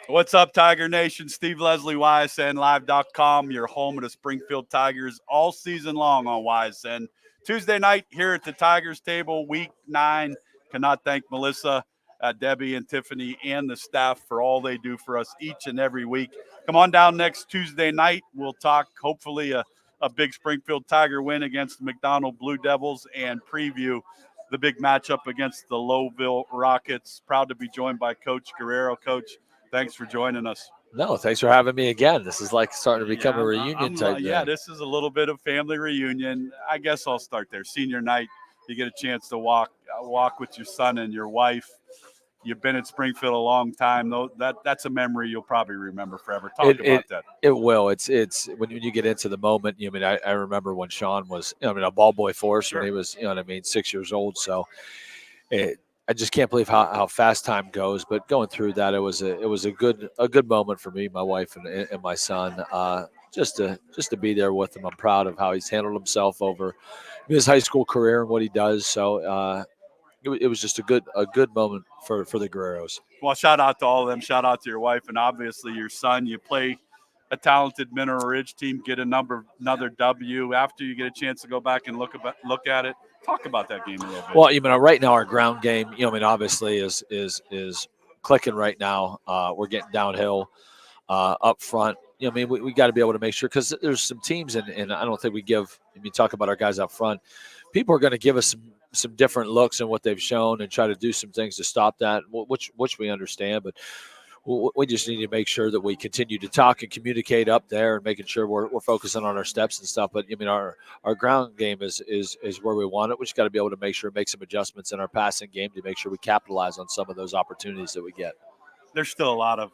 What's up, Tiger Nation? Steve Leslie, YSNLive.com, your home of the Springfield Tigers all season long on YSN. Tuesday night here at the Tigers table, week 9. Cannot thank Melissa, Debbie, and Tiffany and the staff for all they do for us each and every week. Come on down next Tuesday night. We'll talk, hopefully, a big Springfield Tiger win against the McDonald Blue Devils and preview the big matchup against the Lowville Rockets. Proud to be joined by Coach Guerriero. Coach, thanks for joining us. No, thanks for having me again. This is like starting to become a reunion type thing. Yeah, this is a little bit of family reunion. I guess I'll start there. Senior night, you get a chance to walk with your son and your wife. You've been at Springfield a long time, though. That's a memory you'll probably remember forever. Talk about that. It will. It's when you get into the moment. I remember when Sean was, a ball boy for us when he was, 6 years old. So I just can't believe how fast time goes. But going through that, it was a good moment for me, my wife, and my son. Just to be there with him. I'm proud of how he's handled himself over his high school career and what he does. So it was just a good moment for the Guerreros. Well, shout out to all of them. Shout out to your wife and obviously your son. You play a talented Mineral Ridge team, get another W. After you get a chance to go back and look at it, talk about that game a little bit. Well, right now our ground game, obviously is clicking right now. We're getting downhill up front. We got to be able to make sure, because there's some teams, and I don't think we give. When you talk about our guys up front, people are going to give us some different looks in what they've shown and try to do some things to stop that, which we understand. But we just need to make sure that we continue to talk and communicate up there and making sure we're focusing on our steps and stuff. But our ground game is where we want it. We just got to be able to make some adjustments in our passing game to make sure we capitalize on some of those opportunities that we get. There's still a lot of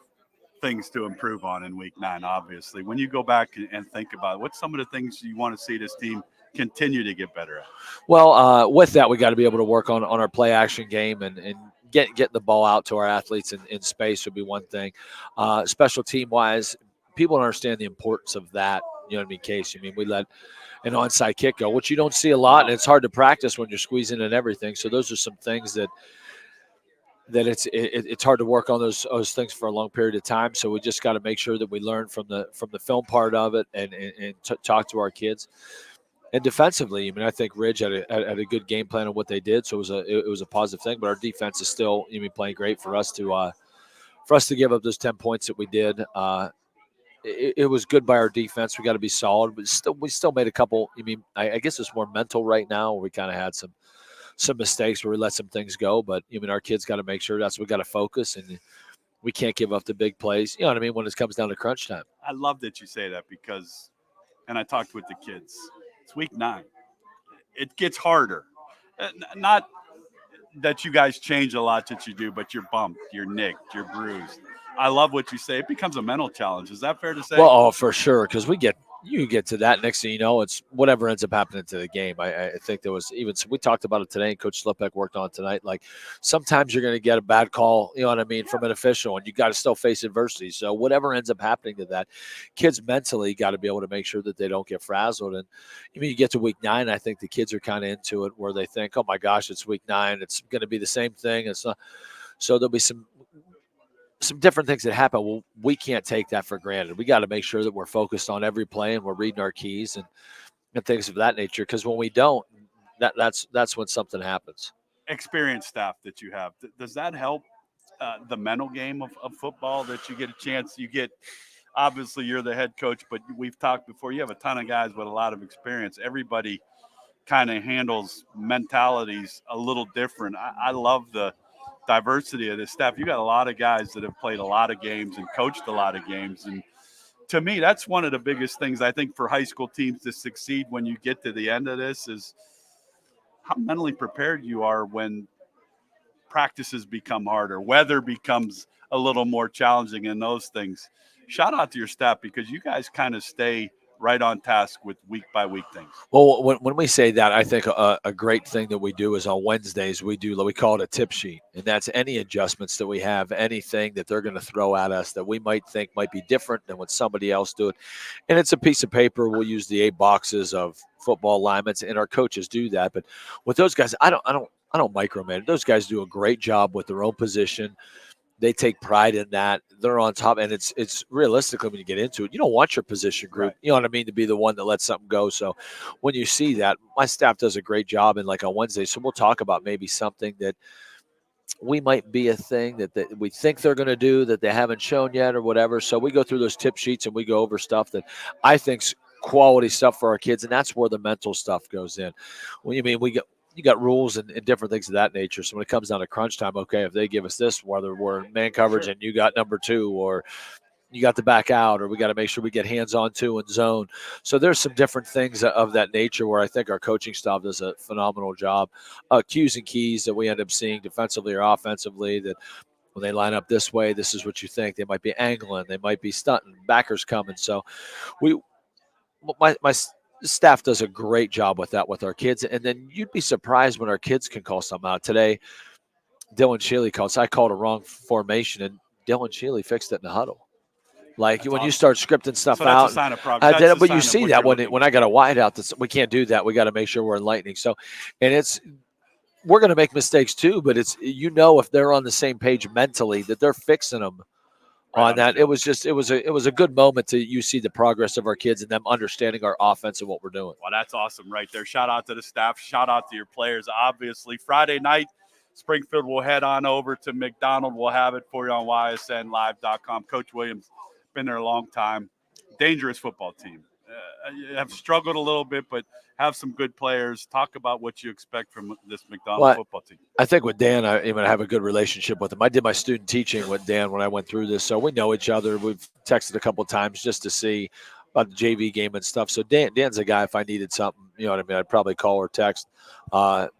things to improve on in week 9, obviously. When you go back and think about it, what's some of the things you want to see this team continue to get better at? Well, with that, we got to be able to work on our play action game and getting the ball out to our athletes in space would be one thing. Special team wise, people don't understand the importance of that. Case. We let an onside kick go, which you don't see a lot, and it's hard to practice when you're squeezing in everything. So those are some things that it's hard to work on those things for a long period of time. So we just got to make sure that we learn from the film part of it and talk to our kids. And defensively, I think Ridge had a good game plan of what they did, so it was a positive thing. But our defense is still playing great for us to give up those 10 points that we did. It was good by our defense. We got to be solid, but we still made a couple. I guess it's more mental right now. We kind of had some mistakes where we let some things go. But our kids got to make sure we got to focus, and we can't give up the big plays. When it comes down to crunch time. I love that you say that because, and I talked with the kids. It's week 9. It gets harder. Not that you guys change a lot that you do, but you're bumped, you're nicked, you're bruised. I love what you say. It becomes a mental challenge. Is that fair to say? Well, for sure, because you get to that, next thing you know, it's whatever ends up happening to the game. I think there was we talked about it today, and Coach Slipek worked on it tonight. Like, sometimes you're going to get a bad call, from an official, and you got to still face adversity. So whatever ends up happening to that, kids mentally got to be able to make sure that they don't get frazzled. And you get to week 9, I think the kids are kind of into it, where they think, oh my gosh, it's week 9, it's going to be the same thing. It's not. So there'll be some different things that happen. Well, we can't take that for granted. We got to make sure that we're focused on every play and we're reading our keys and things of that nature. Because when we don't, that's when something happens. Experienced staff that you have, does that help the mental game of football, that you get a chance? Obviously you're the head coach, but we've talked before. You have a ton of guys with a lot of experience. Everybody kind of handles mentalities a little different. I love the diversity of this staff. You got a lot of guys that have played a lot of games and coached a lot of games, and to me, that's one of the biggest things I think for high school teams to succeed when you get to the end of this is how mentally prepared you are when practices become harder, weather becomes a little more challenging, and those things. Shout out to your staff, because you guys kind of stay right on task with week by week things. Well, when we say that, I think a great thing that we do is on Wednesdays we call it a tip sheet, and that's any adjustments that we have, anything that they're going to throw at us that we might think might be different than what somebody else do it. And it's a piece of paper. We'll use the 8 boxes of football alignments, and our coaches do that. But with those guys, I don't micromanage. Those guys do a great job with their own position. They take pride in that. They're on top, and it's realistically when you get into it, you don't want your position group, Right. you know what I mean, to be the one that lets something go. So when you see that, my staff does a great job. And like on Wednesday, so we'll talk about maybe something that we might be a thing that we think they're going to do that they haven't shown yet or whatever. So we go through those tip sheets and we go over stuff that I think's quality stuff for our kids, and that's where the mental stuff goes in. Well, you mean you got rules and different things of that nature. So when it comes down to crunch time, okay, if they give us this, whether we're in man coverage Sure. and you got number 2, or you got to back out, or we got to make sure we get hands on 2 and zone. So there's some different things of that nature where I think our coaching staff does a phenomenal job. Q's and keys that we end up seeing defensively or offensively, that when they line up this way, this is what you think. They might be angling, they might be stunting, backers coming. So we, my staff does a great job with that with our kids. And then you'd be surprised when our kids can call something out. Today, Dylan Shealy called. So I called a wrong formation, and Dylan Shealy fixed it in the huddle. Like That's when you awesome. start scripting stuff So that's a out, sign of progress. That's a but you sign of see what that you're looking when for. I got a wide out, we can't do that. We got to make sure we're enlightening. So, and we're going to make mistakes too, but it's if they're on the same page mentally that they're fixing them Right on on the that. field. It was a good moment to you see the progress of our kids and them understanding our offense and what we're doing. Well, that's awesome right there. Shout out to the staff. Shout out to your players. Obviously, Friday night, Springfield will head on over to McDonald. We'll have it for you on ysnlive.com. Coach Williams, been there a long time. Dangerous football team. Have struggled a little bit, but have some good players. Talk about what you expect from this McDonald football team. I think with Dan, I even have a good relationship with him. I did my student teaching with Dan when I went through this, so we know each other. We've texted a couple of times just to see about the JV game and stuff. So Dan's a guy. If I needed something, you know what I mean, I'd probably call or text.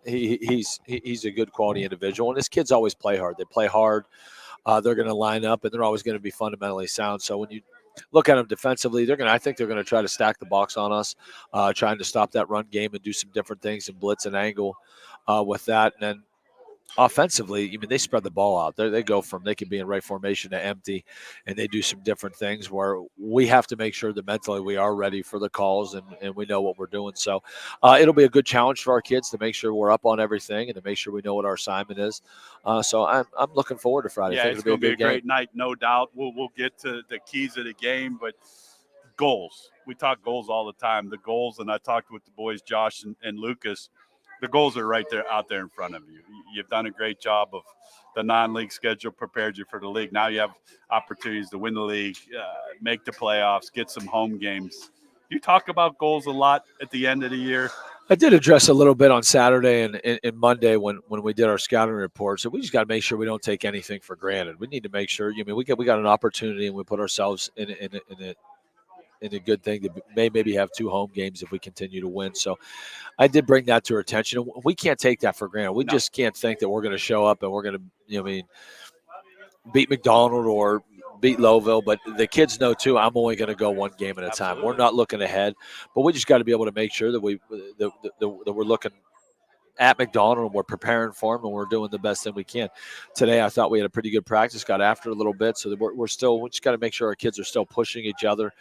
He's a good quality individual, and his kids always play hard. They play hard. They're going to line up, and they're always going to be fundamentally sound. So when you look at them defensively, I think they're going to try to stack the box on us, trying to stop that run game and do some different things and blitz and angle with that. And then offensively, I mean, they spread the ball out. They can be in right formation to empty, and they do some different things where we have to make sure that mentally we are ready for the calls and we know what we're doing. So it'll be a good challenge for our kids to make sure we're up on everything and to make sure we know what our assignment is. So I'm looking forward to Friday. Yeah, I think it's it'll going to be a game. great night, no doubt. We'll get to the keys of the game, but goals. We talk goals all the time. The goals, and I talked with the boys, Josh and Lucas. The goals are right there, out there in front of you. You've done a great job of the non-league schedule, prepared you for the league. Now you have opportunities to win the league, make the playoffs, get some home games. You talk about goals a lot at the end of the year. I did address a little bit on Saturday and Monday when we did our scouting report. So we just got to make sure we don't take anything for granted. We need to make sure. We got an opportunity and we put ourselves in a good thing to maybe have 2 home games if we continue to win. So I did bring that to our attention. We can't take that for granted. We just can't think that we're going to show up and we're going to, beat McDonald or beat Lowville. But the kids know too, I'm only going to go 1 game at a time. We're not looking ahead, but we just got to be able to make sure that that we're looking at McDonald and we're preparing for them and we're doing the best thing we can. Today, I thought we had a pretty good practice, got after it a little bit. So that we just got to make sure our kids are still pushing each other.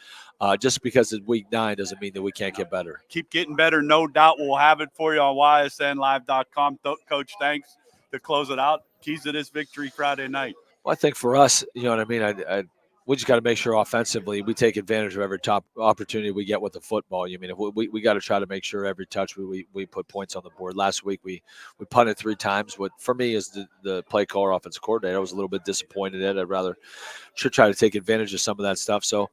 Just because it's week 9 doesn't mean that we can't get better. Keep getting better. No doubt we'll have it for you on ysnlive.com. Coach, thanks to close it out. Keys to this victory Friday night. Well, I think for us, you know what I mean? We just got to make sure offensively we take advantage of every top opportunity we get with the football. We got to try to make sure every touch we put points on the board. Last week we punted 3 times. What for me is the play caller, offensive coordinator. I was a little bit disappointed in it. I'd rather try to take advantage of some of that stuff. So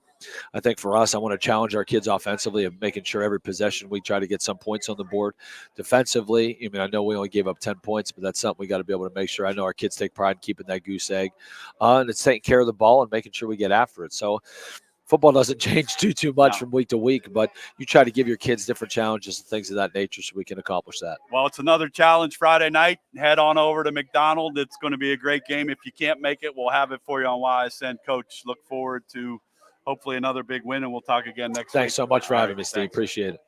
I think for us, I want to challenge our kids offensively of making sure every possession we try to get some points on the board. Defensively, I know we only gave up 10 points, but that's something we got to be able to make sure. I know our kids take pride in keeping that goose egg. And it's taking care of the ball and making sure we get after it. So football doesn't change too much from week to week, but you try to give your kids different challenges and things of that nature so we can accomplish that. Well, it's another challenge Friday night. Head on over to McDonald. It's going to be a great game. If you can't make it, we'll have it for you on YSN. Coach, look forward to hopefully another big win, and we'll talk again next week. Thanks so much for having me, Steve. Appreciate it.